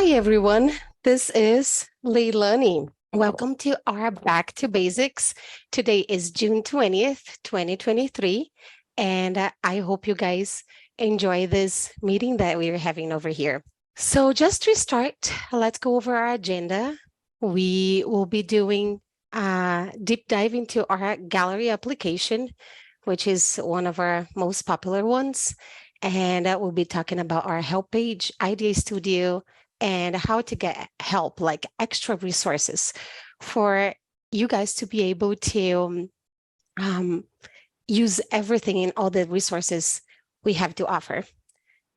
Hi, everyone. This is Leilani. Welcome to our Back to Basics. Today is June 20th, 2023, and I hope you guys enjoy this meeting that we're having over here. So just to start, let's go over our agenda. We will be doing a deep dive into our gallery application, which is one of our most popular ones. And we'll be talking about our help page, Idea Studio, and how to get help, like extra resources for you guys to be able to use everything in all the resources we have to offer.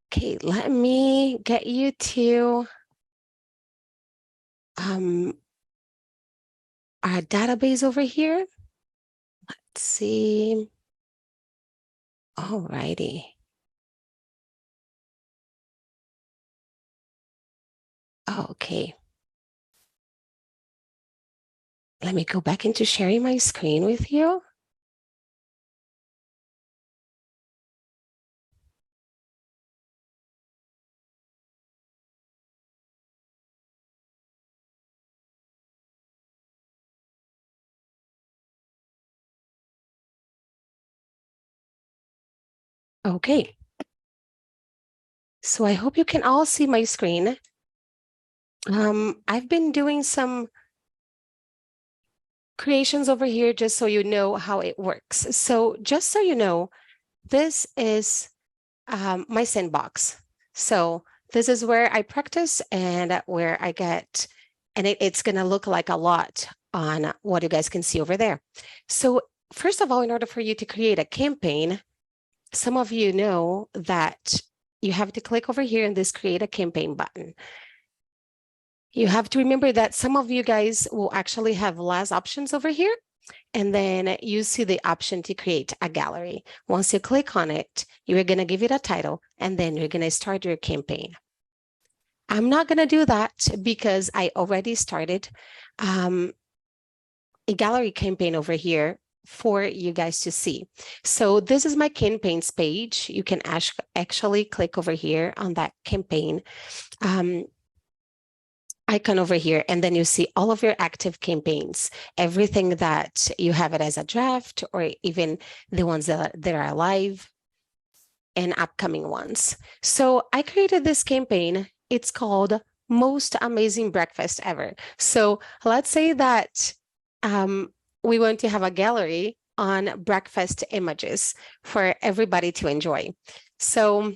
Okay, let me get you to our database over here. Let's see. All righty. Okay. Let me go back into sharing my screen with you. Okay. So I hope you can all see my screen. I've been doing some creations over here just so you know how it works. So just so you know, this is my sandbox. So this is where I practice and where I get, and it's going to look like a lot on what you guys can see over there. So first of all, in order for you to create a campaign, some of you know that you have to click over here in this create a campaign button. You have to remember that some of you guys will actually have less options over here. And then you see the option to create a gallery. Once you click on it, you're going to give it a title, and then you're going to start your campaign. I'm not going to do that because I already started a gallery campaign over here for you guys to see. So this is my campaigns page. You can actually click over here on that campaign icon over here, and then you see all of your active campaigns, everything that you have it as a draft, or even the ones that are live and upcoming ones. So I created this campaign. It's called Most Amazing Breakfast Ever. So let's say that we want to have a gallery on breakfast images for everybody to enjoy. So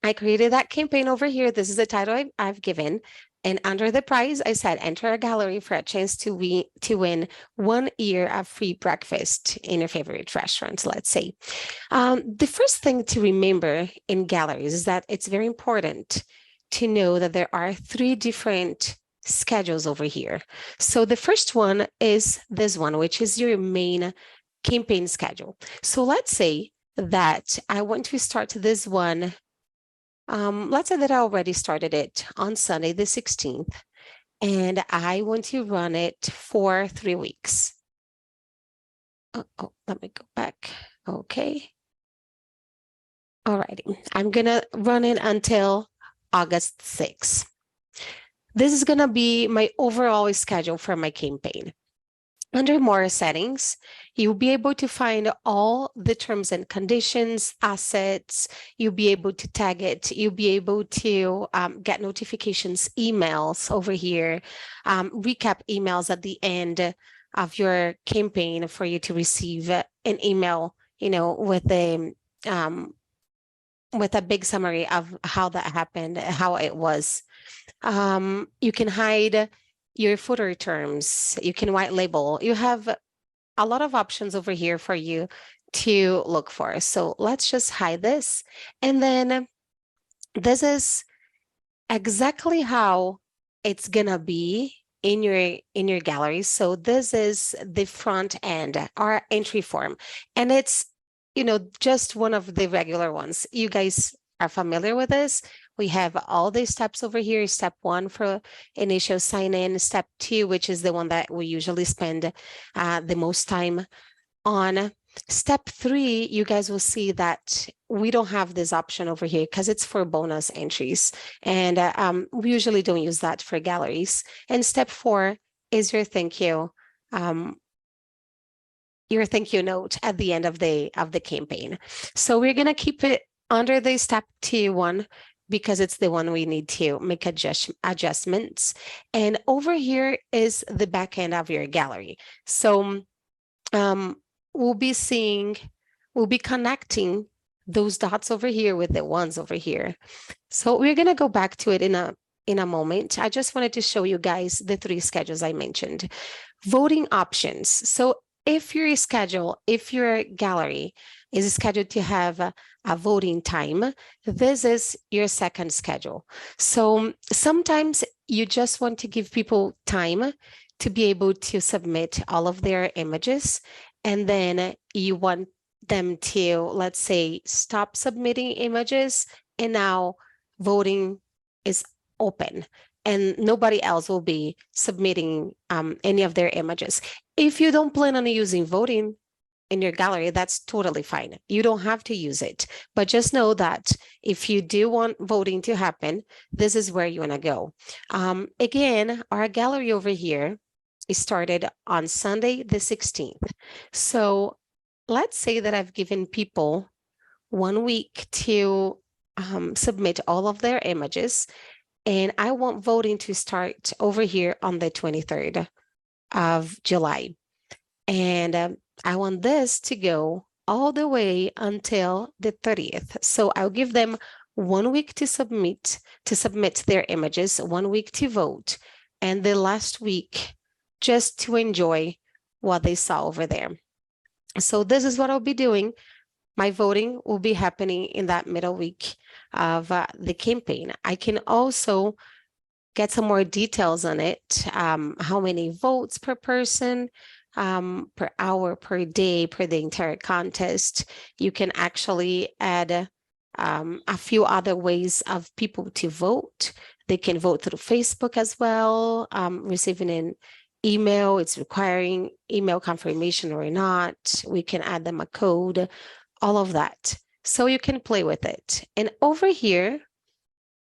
I created that campaign over here. This is the title I've given. And under the prize, I said, enter a gallery for a chance to win 1 year of free breakfast in your favorite restaurants, let's say. The first thing to remember in galleries is that it's very important to know that there are 3 different schedules over here. So the first one is this one, which is your main campaign schedule. So let's say that I want to start this one. Let's say that I already started it on Sunday, the 16th, and I want to run it for 3 weeks. Let me go back. Okay. All righty. I'm going to run it until August 6th. This is going to be my overall schedule for my campaign. Under more settings, you'll be able to find all the terms and conditions, assets, you'll be able to tag it, you'll be able to get notifications, emails over here, recap emails at the end of your campaign for you to receive an email, with a big summary of how that happened, how it was. You can hide your footer terms, you can white label. You have a lot of options over here for you to look for. So let's just hide this. And then this is exactly how it's gonna be in your gallery. So this is the front end, our entry form. And it's, just one of the regular ones. You guys are familiar with this. We have all these steps over here. Step 1 for initial sign in. Step 2, which is the one that we usually spend the most time on. Step 3, you guys will see that we don't have this option over here because it's for bonus entries. And we usually don't use that for galleries. And step 4 is your thank you note at the end of the campaign. So we're going to keep it under the step 2 one because it's the one we need to make adjustments. And over here is the back end of your gallery. So we'll be connecting those dots over here with the ones over here. So we're going to go back to it in a moment. I just wanted to show you guys the 3 schedules I mentioned. Voting options. So if your gallery is scheduled to have a voting time, this is your second schedule. So sometimes you just want to give people time to be able to submit all of their images, and then you want them to, let's say, stop submitting images, and now voting is open and nobody else will be submitting any of their images. If you don't plan on using voting in your gallery, that's totally fine. You don't have to use it, but just know that if you do want voting to happen, this is where you want to go. Again, our gallery over here is started on Sunday the 16th. So let's say that I've given people 1 week to submit all of their images, and I want voting to start over here on the 23rd of July. And I want this to go all the way until the 30th. So I'll give them 1 week to submit their images, 1 week to vote, and the last week just to enjoy what they saw over there. So this is what I'll be doing. My voting will be happening in that middle week of the campaign. I can also get some more details on it, how many votes per person, per hour, per day, per the entire contest. You can actually add a few other ways of people to vote. They can vote through Facebook as well, receiving an email, it's requiring email confirmation or not. We can add them a code, all of that. So you can play with it. And over here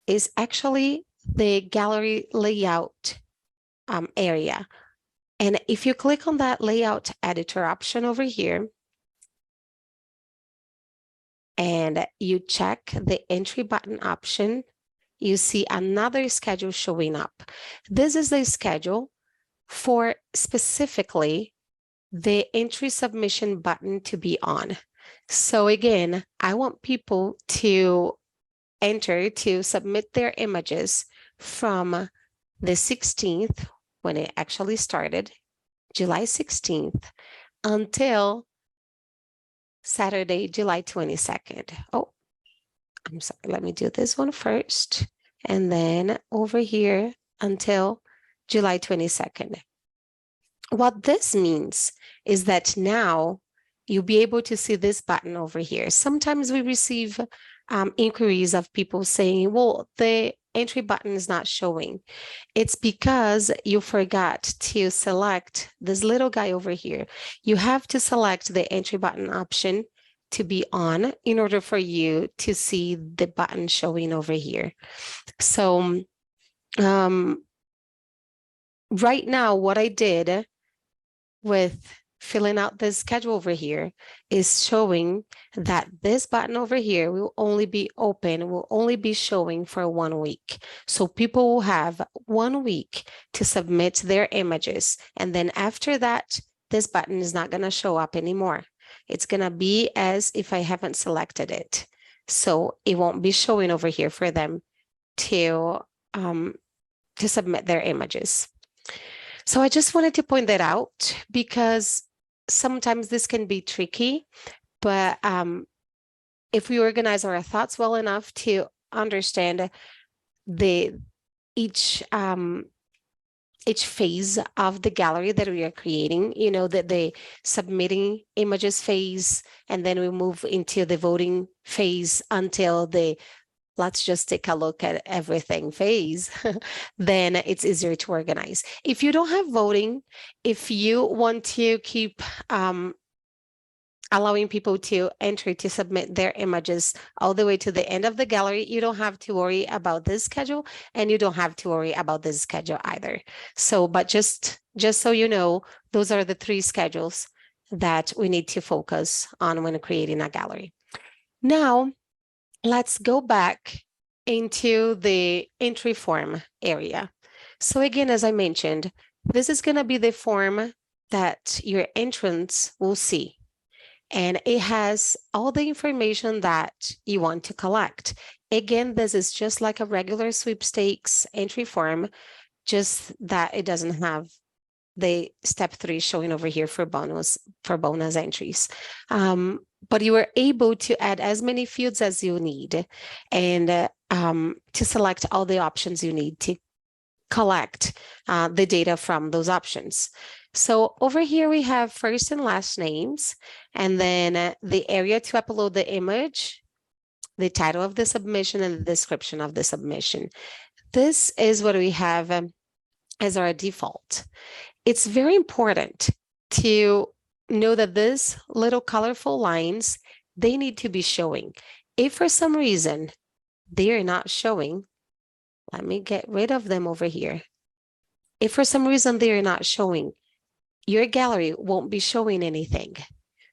is actually the gallery layout area. And if you click on that layout editor option over here, and you check the entry button option, you see another schedule showing up. This is the schedule for specifically the entry submission button to be on. So again, I want people to submit their images from the 16th, when it actually started, July 16th, until Saturday, July 22nd. Oh, I'm sorry, let me do this one first. And then over here until July 22nd. What this means is that now you'll be able to see this button over here. Sometimes we receive inquiries of people saying, well, the entry button is not showing. It's because you forgot to select this little guy over here. You have to select the entry button option to be on in order for you to see the button showing over here. So right now, what I did with filling out this schedule over here is showing that this button over here will only be open, will only be showing for 1 week. So people will have 1 week to submit their images. And then after that, this button is not going to show up anymore. It's going to be as if I haven't selected it. So it won't be showing over here for them to submit their images. So I just wanted to point that out because sometimes this can be tricky, but if we organize our thoughts well enough to understand each phase of the gallery that we are creating, you know, the submitting images phase, and then we move into the voting phase until the let's just take a look at everything phase, then it's easier to organize. If you don't have voting, if you want to keep allowing people to enter to submit their images all the way to the end of the gallery. You don't have to worry about this schedule, and you don't have to worry about this schedule either. So, but just so you know, those are the 3 schedules that we need to focus on when creating a gallery. Now, let's go back into the entry form area. So again, as I mentioned, this is going to be the form that your entrance will see. And it has all the information that you want to collect. Again, this is just like a regular sweepstakes entry form, just that it doesn't have the step 3 showing over here for bonus entries. But you are able to add as many fields as you need, and to select all the options you need to collect the data from those options. So over here we have first and last names, and then the area to upload the image, the title of the submission, and the description of the submission. This is what we have as our default. It's very important to know that these little colorful lines, they need to be showing. If for some reason they are not showing, let me get rid of them over here. If for some reason they are not showing, your gallery won't be showing anything,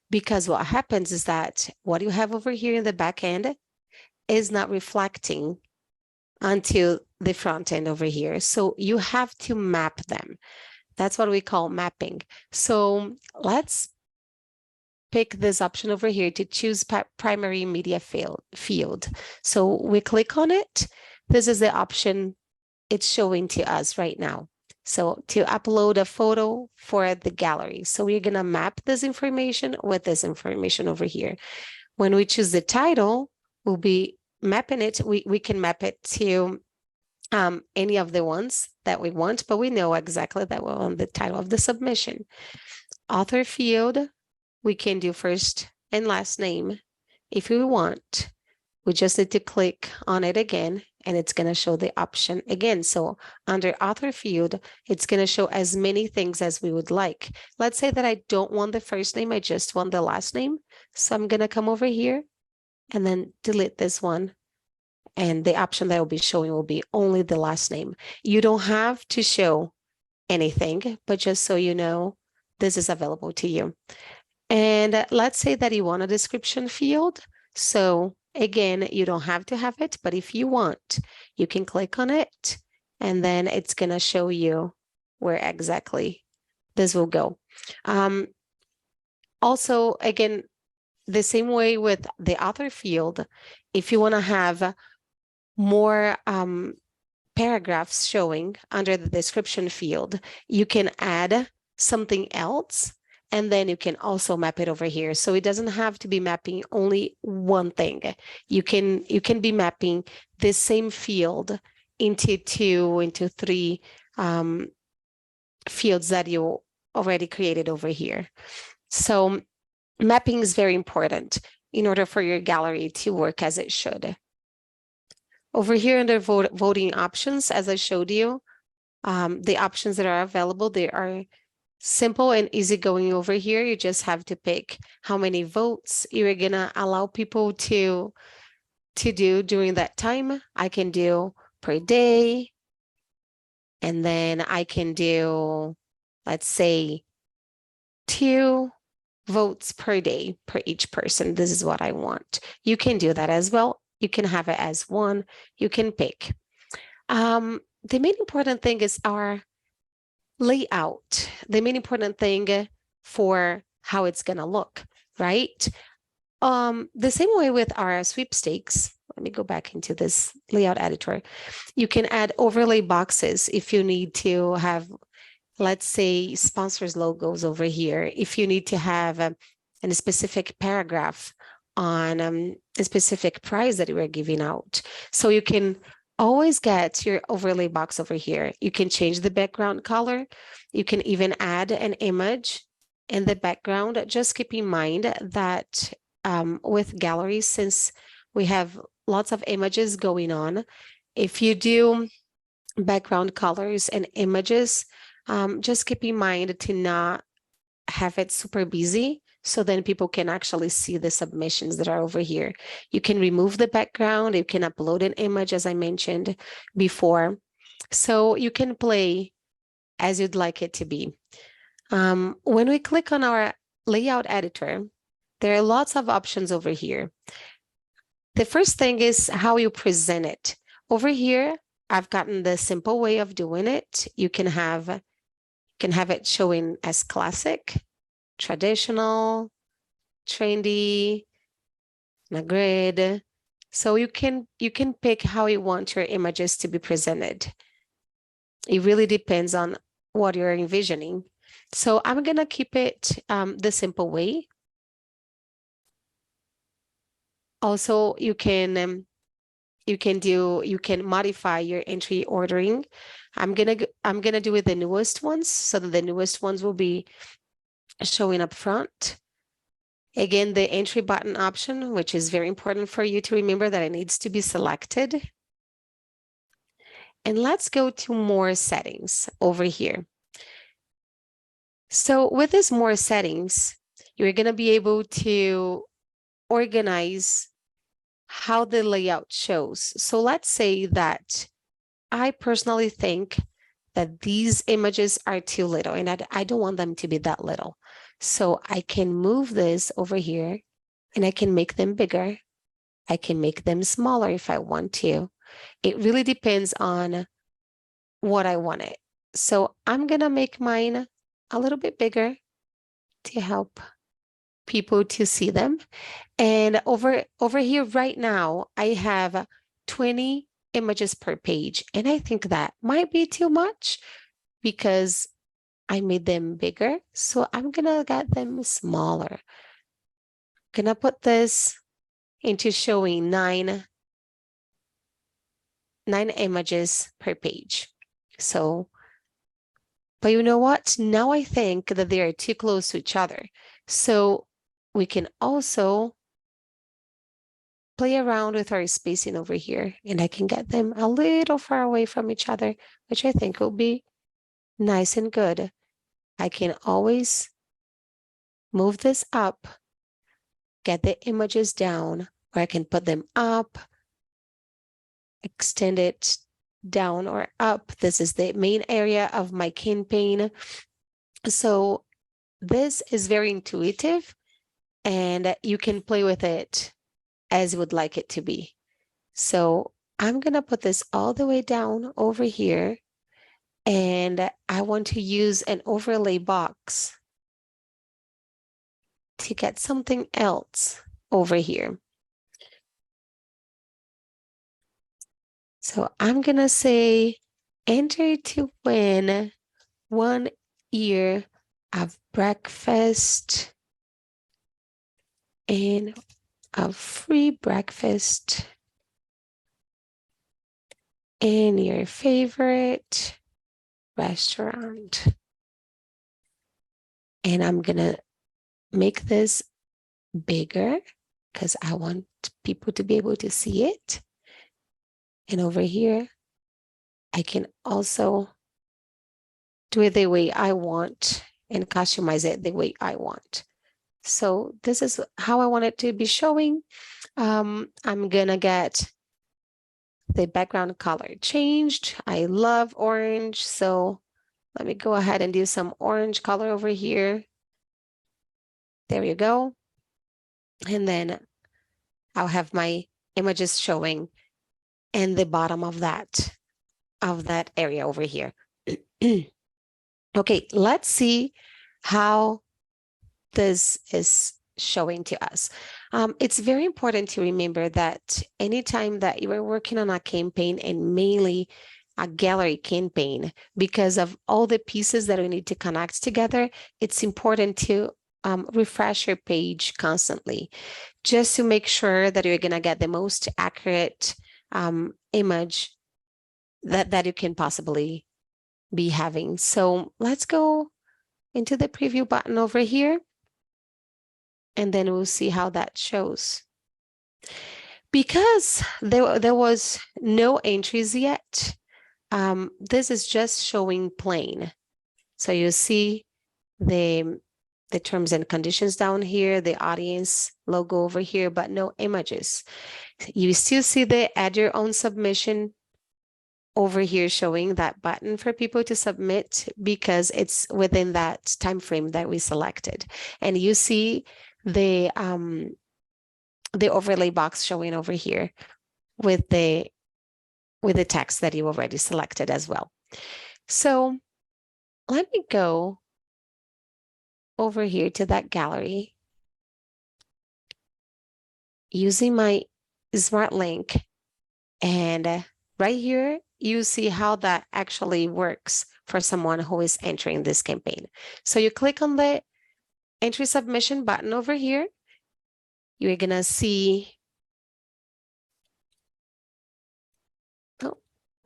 because what happens is that what you have over here in the back end is not reflecting onto the front end over here. So you have to map them. That's what we call mapping. So let's pick this option over here to choose primary media field. So we click on it. This is the option it's showing to us right now. So to upload a photo for the gallery. So we're going to map this information with this information over here. When we choose the title, we'll be mapping it. We can map it to any of the ones that we want, but we know exactly that we want the title of the submission. Author field, we can do first and last name. If we want, we just need to click on it again, and it's going to show the option again. So under author field, it's going to show as many things as we would like. Let's say that I don't want the first name, I just want the last name. So I'm going to come over here and then delete this one. And the option that will be showing will be only the last name. You don't have to show anything, but just so you know, this is available to you. And let's say that you want a description field. So again, you don't have to have it, but if you want, you can click on it, and then it's going to show you where exactly this will go. Also, again, the same way with the author field, if you want to have more paragraphs showing under the description field, you can add something else, and then you can also map it over here. So it doesn't have to be mapping only one thing. You can be mapping the same field into 2, into 3 fields that you already created over here. So mapping is very important in order for your gallery to work as it should. Over here under voting options, as I showed you, the options that are available, they are simple and easy going over here. You just have to pick how many votes you're gonna allow people to do during that time. I can do per day, and then I can do, let's say, 2 votes per day per each person. This is what I want. You can do that as well. You can have it as 1. You can pick. The main important thing is our layout. The main important thing for how it's going to look, right? The same way with our sweepstakes. Let me go back into this layout editor. You can add overlay boxes if you need to have, let's say, sponsors logos over here. If you need to have a specific paragraph on a specific prize that we're giving out. So you can always get your overlay box over here. You can change the background color. You can even add an image in the background. Just keep in mind that with galleries, since we have lots of images going on, if you do background colors and images, just keep in mind to not have it super busy. so then people can actually see the submissions that are over here. You can remove the background, you can upload an image, as I mentioned before. So you can play as you'd like it to be. When we click on our layout editor, there are lots of options over here. The first thing is how you present it. Over here, I've gotten the simple way of doing it. You can have it showing as classic, traditional, trendy, and a grid. So you can pick how you want your images to be presented. It really depends on what you're envisioning. So I'm gonna keep it the simple way. Also, you can modify your entry ordering. I'm gonna do with the newest ones, so that the newest ones will be showing up front. Again, the entry button option, which is very important for you to remember that it needs to be selected. And let's go to more settings over here. So with this more settings, you're going to be able to organize how the layout shows. So let's say that I personally think that these images are too little and I don't want them to be that little. So I can move this over here and I can make them bigger. I can make them smaller if I want to. It really depends on what I want it. So I'm gonna make mine a little bit bigger to help people to see them. And over here right now, I have 20 images per page. And I think that might be too much because I made them bigger. So I'm gonna get them smaller. Gonna put this into showing nine images per page. So, but you know what? Now I think that they are too close to each other. So we can also play around with our spacing over here, and I can get them a little far away from each other, which I think will be nice and good. I can always move this up, get the images down, or I can put them up, extend it down or up. This is the main area of my campaign. So this is very intuitive and you can play with it as you would like it to be. So I'm gonna put this all the way down over here and I want to use an overlay box to get something else over here. So I'm gonna say enter to win 1 year of breakfast and a free breakfast in your favorite restaurant. And I'm gonna make this bigger because I want people to be able to see it. And over here, I can also do it the way I want and customize it the way I want. So this is how I want it to be showing. I'm gonna get the background color changed. I love orange, so let me go ahead and do some orange color over here. There you go. And then I'll have my images showing in the bottom of that area over here. Okay, let's see how this is showing to us. It's very important to remember that anytime that you are working on a campaign, and mainly a gallery campaign, because of all the pieces that we need to connect together, it's important to refresh your page constantly, just to make sure that you're gonna get the most accurate image that you can possibly be having. So let's go into the preview button over here, and then we'll see how that shows. Because there was no entries yet, this is just showing plain. So you see the the terms and conditions down here, the audience logo over here, but no images. You still see the add your own submission over here showing that button for people to submit because it's within that time frame that we selected. And you see the overlay box showing over here with the text that you already selected as well. So let me go over here to that gallery using my Smart Link, and right here you see how that actually works for someone who is entering this campaign. So you click on the entry submission button over here. You're gonna see, oh,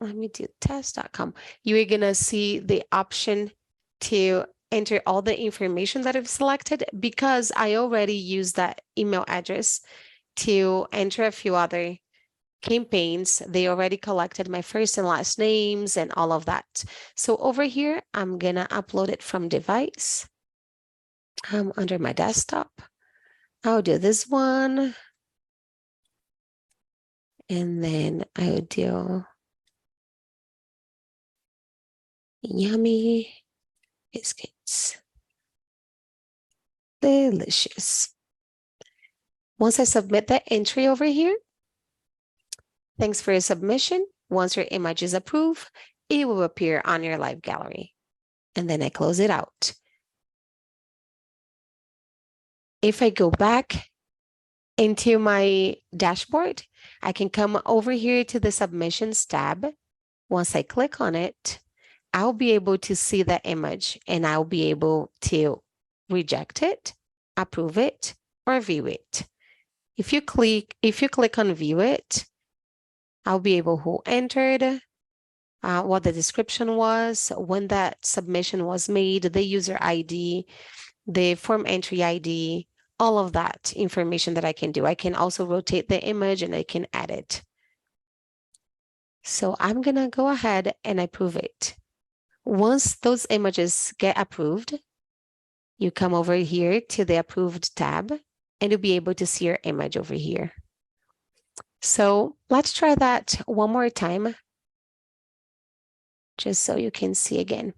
let me do test.com. You're gonna see the option to enter all the information that I've selected because I already used that email address to enter a few other campaigns. They already collected my first and last names and all of that. So over here, I'm gonna upload it from device. Under my desktop. I'll do this one. And then I'll do yummy biscuits. Delicious. Once I submit the entry over here, thanks for your submission. Once your image is approved, it will appear on your live gallery. And then I close it out. If I go back into my dashboard, I can come over here to the submissions tab. Once I click on it, I'll be able to see the image and I'll be able to reject it, approve it, or view it. If you click on view it, I'll be able who entered, what the description was, when that submission was made, the user ID, the form entry ID, all of that information that I can do. I can also rotate the image and I can edit. So I'm gonna go ahead and approve it. Once those images get approved, you come over here to the approved tab and you'll be able to see your image over here. So let's try that one more time, just so you can see again.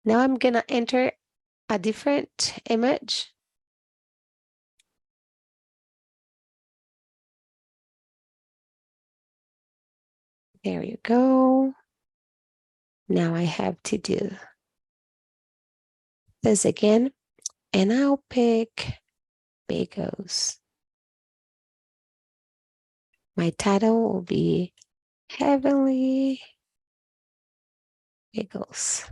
Now I'm gonna enter a different image. There you go. Now I have to do this again, and I'll pick bagels. My title will be Heavenly Bagels.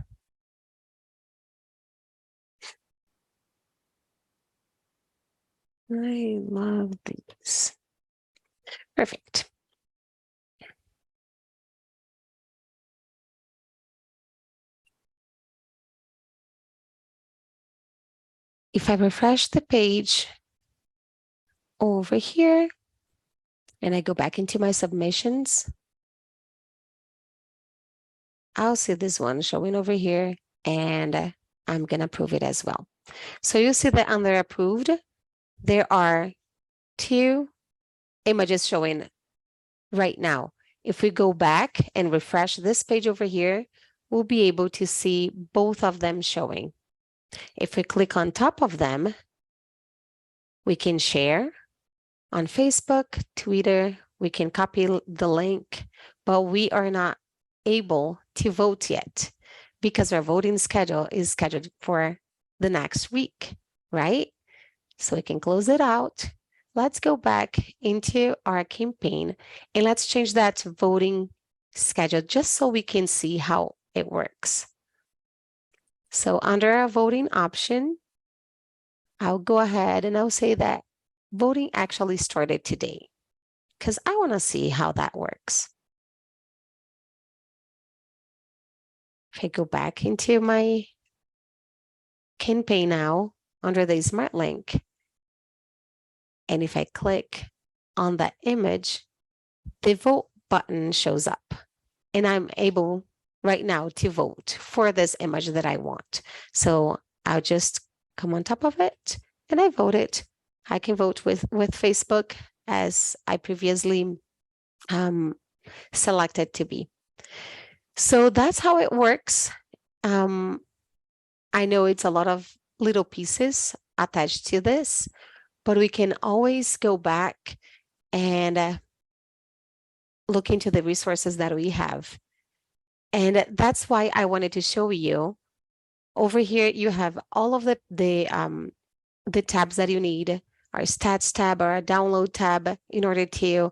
I love these. Perfect. If I refresh the page over here and I go back into my submissions, I'll see this one showing over here and I'm gonna approve it as well. So you see that under approved, there are 2 images showing right now. If we go back and refresh this page over here, we'll be able to see both of them showing. If we click on top of them, we can share on Facebook, Twitter, we can copy the link, but we are not able to vote yet because our voting schedule is scheduled for the next week, right? So we can close it out. Let's go back into our campaign and let's change that to voting schedule just so we can see how it works. So under our voting option, I'll go ahead and I'll say that voting actually started today because I want to see how that works. If I go back into my campaign now under the Smart Link, and if I click on that image, the vote button shows up and I'm able right now to vote for this image that I want. So I'll just come on top of it and I vote it. I can vote with Facebook as I previously selected to be. So that's how it works. I know it's a lot of little pieces attached to this, but we can always go back and look into the resources that we have. And that's why I wanted to show you. Over here, you have all of the tabs that you need, our stats tab or a download tab, in order to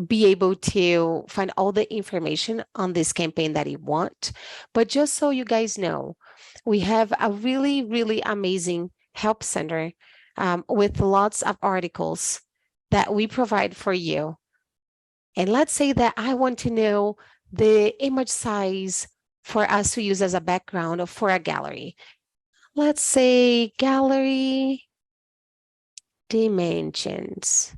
be able to find all the information on this campaign that you want. But just so you guys know, we have a really, really amazing help center with lots of articles that we provide for you. And let's say that I want to know the image size for us to use as a background for a gallery. Let's say gallery dimensions.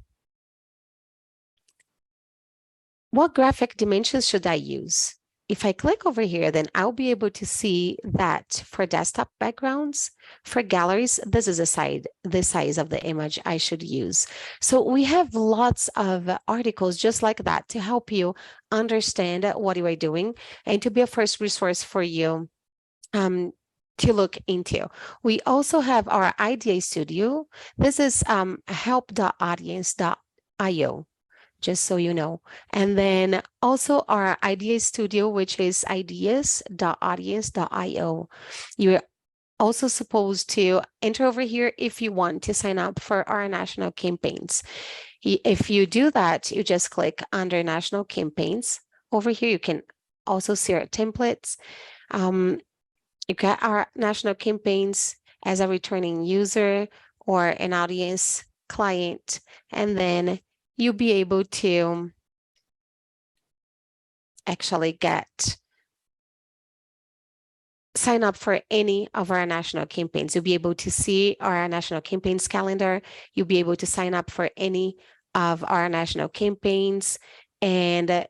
What graphic dimensions should I use? If I click over here, then I'll be able to see that for desktop backgrounds, for galleries, this is the size of the image I should use. So we have lots of articles just like that to help you understand what you are doing and to be a first resource for you to look into. We also have our IDEA Studio. This is help.audience.io. Just so you know. And then also our IDEA Studio, which is ideas.audience.io. You're also supposed to enter over here if you want to sign up for our national campaigns. If you do that, you just click under national campaigns. Over here, you can also see our templates. You got our national campaigns as a returning user or an audience client, and then you'll be able to actually sign up for any of our national campaigns. You'll be able to see our national campaigns calendar. You'll be able to sign up for any of our national campaigns. And,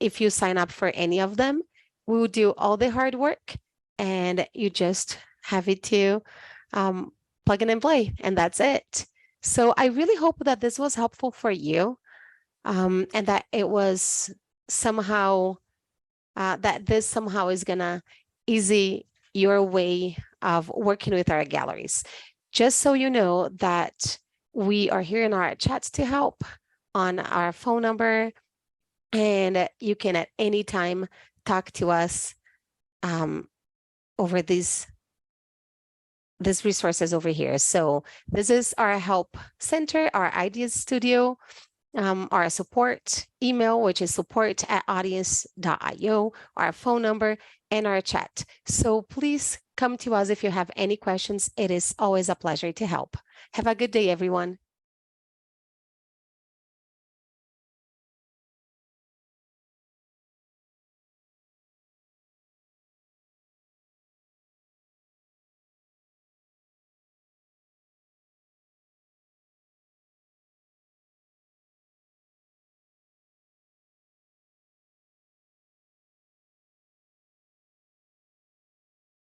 if you sign up for any of them, we will do all the hard work and you just have it to plug in and play, and that's it. So I really hope that this was helpful for you and that it was somehow, that this somehow is gonna easy your way of working with our galleries. Just so you know that we are here in our chats to help on our phone number, and you can at any time talk to us over these resources over here. So this is our help center, our Ideas Studio, our support email, which is support@audience.io, our phone number, and our chat. So please come to us if you have any questions. It is always a pleasure to help. Have a good day, everyone.